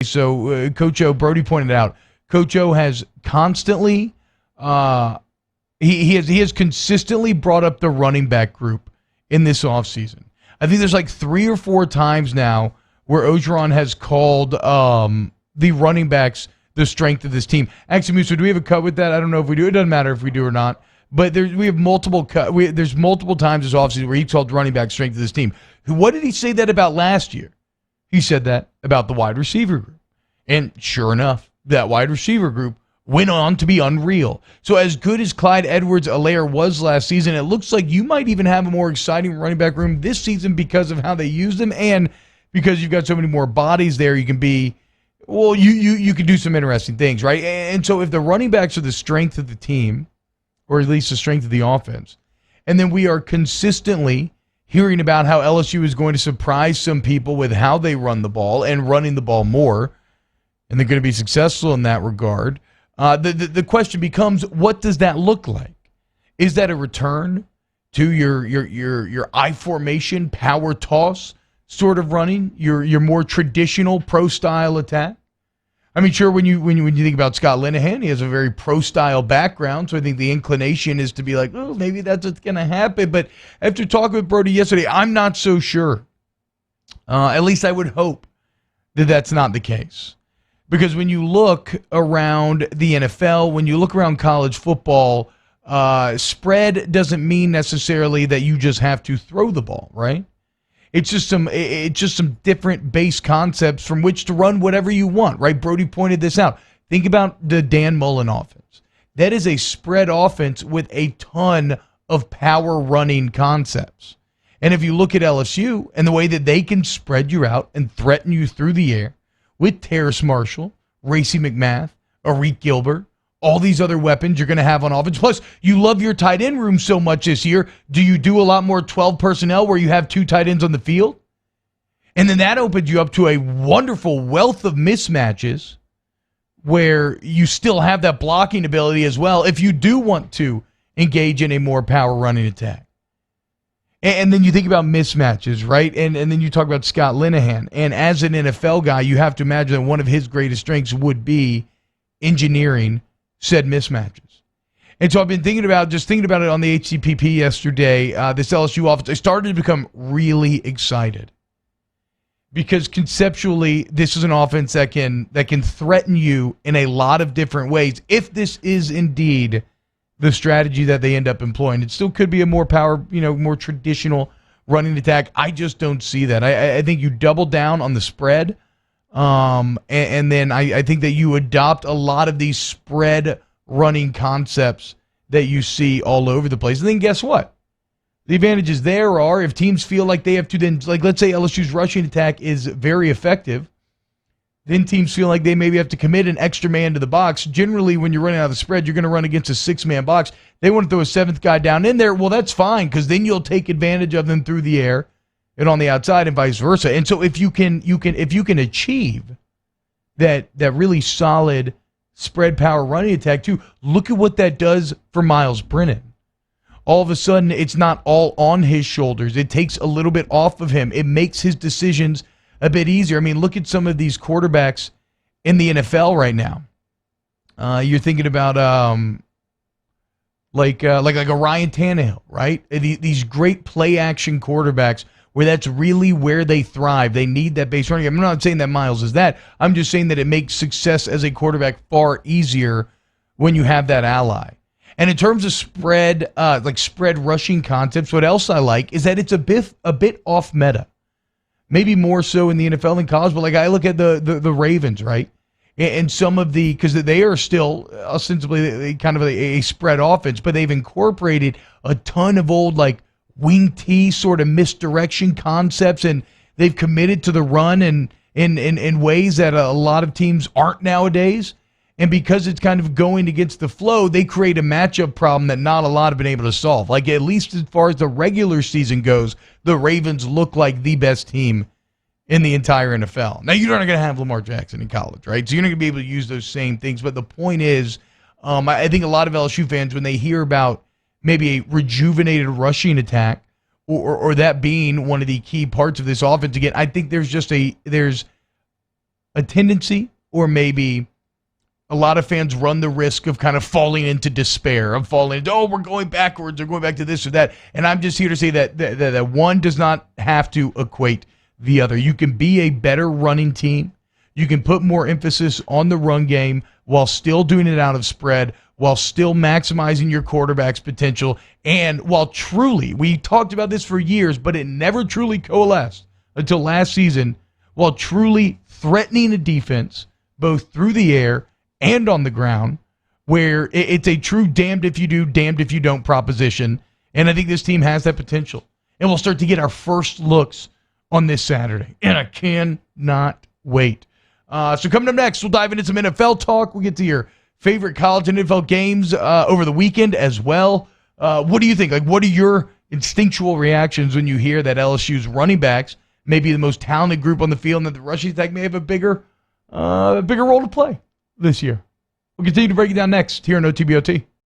So Coach O, Brody pointed out, Coach O has constantly, he has consistently brought up the running back group in this offseason. I think there's like 3 or 4 times now where Orgeron has called the running backs the strength of this team. Actually, Musa, do we have a cut with that? I don't know if we do. It doesn't matter if we do or not. But we have multiple there's multiple times this offseason where he called running back strength of this team. What did he say that about last year? He said that about the wide receiver group. And sure enough, that wide receiver group went on to be unreal. So as good as Clyde Edwards-Helaire was last season, it looks like you might even have a more exciting running back room this season because of how they used them and because you've got so many more bodies there. You can be, well, you can do some interesting things, right? And so if the running backs are the strength of the team, or at least the strength of the offense, and then we are consistently hearing about how LSU is going to surprise some people with how they run the ball and running the ball more, and they're going to be successful in that regard. The question becomes, what does that look like? Is that a return to your I formation power toss sort of running, your more traditional pro style attack? I mean, sure, when you think about Scott Linehan, he has a very pro style background, so I think the inclination is to be like, oh, maybe that's what's going to happen. But after talking with Brody yesterday, I'm not so sure. At least I would hope that that's not the case. Because when you look around the NFL, when you look around college football, spread doesn't mean necessarily that you just have to throw the ball, right? It's just some different base concepts from which to run whatever you want, right? Brody pointed this out. Think about the Dan Mullen offense. That is a spread offense with a ton of power running concepts. And if you look at LSU and the way that they can spread you out and threaten you through the air with Terrace Marshall, Racey McMath, Arik Gilbert, all these other weapons you're going to have on offense. Plus, you love your tight end room so much this year. Do you do a lot more 12 personnel where you have 2 tight ends on the field? And then that opens you up to a wonderful wealth of mismatches where you still have that blocking ability as well if you do want to engage in a more power running attack. And then you think about mismatches, right? And then you talk about Scott Linehan. And as an NFL guy, you have to imagine that one of his greatest strengths would be engineering said mismatches. And so I've been thinking about it on the HCPP yesterday, this LSU offense. I started to become really excited because conceptually this is an offense that can threaten you in a lot of different ways. If this is indeed the strategy that they end up employing, it still could be a more more traditional running attack. I just don't see that. I think you double down on the spread. And then I think that you adopt a lot of these spread running concepts that you see all over the place. And then guess what? The advantages there are if teams feel like they have to then, like let's say LSU's rushing attack is very effective, then teams feel like they maybe have to commit an extra man to the box. Generally, when you're running out of the spread, you're going to run against a 6-man box. They want to throw a 7th guy down in there. Well, that's fine because then you'll take advantage of them through the air and on the outside and vice versa. And so if you can achieve that really solid spread power running attack too, look at what that does for Myles Brennan. All of a sudden, it's not all on his shoulders. It takes a little bit off of him. It makes his decisions a bit easier. I mean, look at some of these quarterbacks in the NFL right now. You're thinking about like a Ryan Tannehill, right? These great play action quarterbacks where that's really where they thrive. They need that base running game. I'm not saying that Myles is that. I'm just saying that it makes success as a quarterback far easier when you have that ally. And in terms of spread, spread rushing concepts, what else I like is that it's a bit off meta. Maybe more so in the NFL than college, but like I look at the Ravens, right? And some of because they are still ostensibly kind of a spread offense, but they've incorporated a ton of old like wing T sort of misdirection concepts, and they've committed to the run and in ways that a lot of teams aren't nowadays. And because it's kind of going against the flow, they create a matchup problem that not a lot have been able to solve. Like, at least as far as the regular season goes, the Ravens look like the best team in the entire NFL. Now, you're not going to have Lamar Jackson in college, right? So you're not going to be able to use those same things. But the point is, I think a lot of LSU fans, when they hear about maybe a rejuvenated rushing attack or that being one of the key parts of this offense, again, I think there's a tendency, or maybe a lot of fans run the risk of kind of falling into despair, of falling into, we're going backwards or going back to this or that. And I'm just here to say that one does not have to equate the other. You can be a better running team. You can put more emphasis on the run game while still doing it out of spread, while still maximizing your quarterback's potential, and while truly, we talked about this for years, but it never truly coalesced until last season, while truly threatening a defense both through the air and on the ground, where it's a true damned if you do, damned if you don't proposition. And I think this team has that potential. And we'll start to get our first looks on this Saturday. And I cannot wait. So coming up next, we'll dive into some NFL talk. We'll get to your favorite college and NFL games over the weekend as well. What do you think? Like, what are your instinctual reactions when you hear that LSU's running backs may be the most talented group on the field and that the rushing attack may have a bigger role to play this year? We'll continue to break it down next here on OTBOT.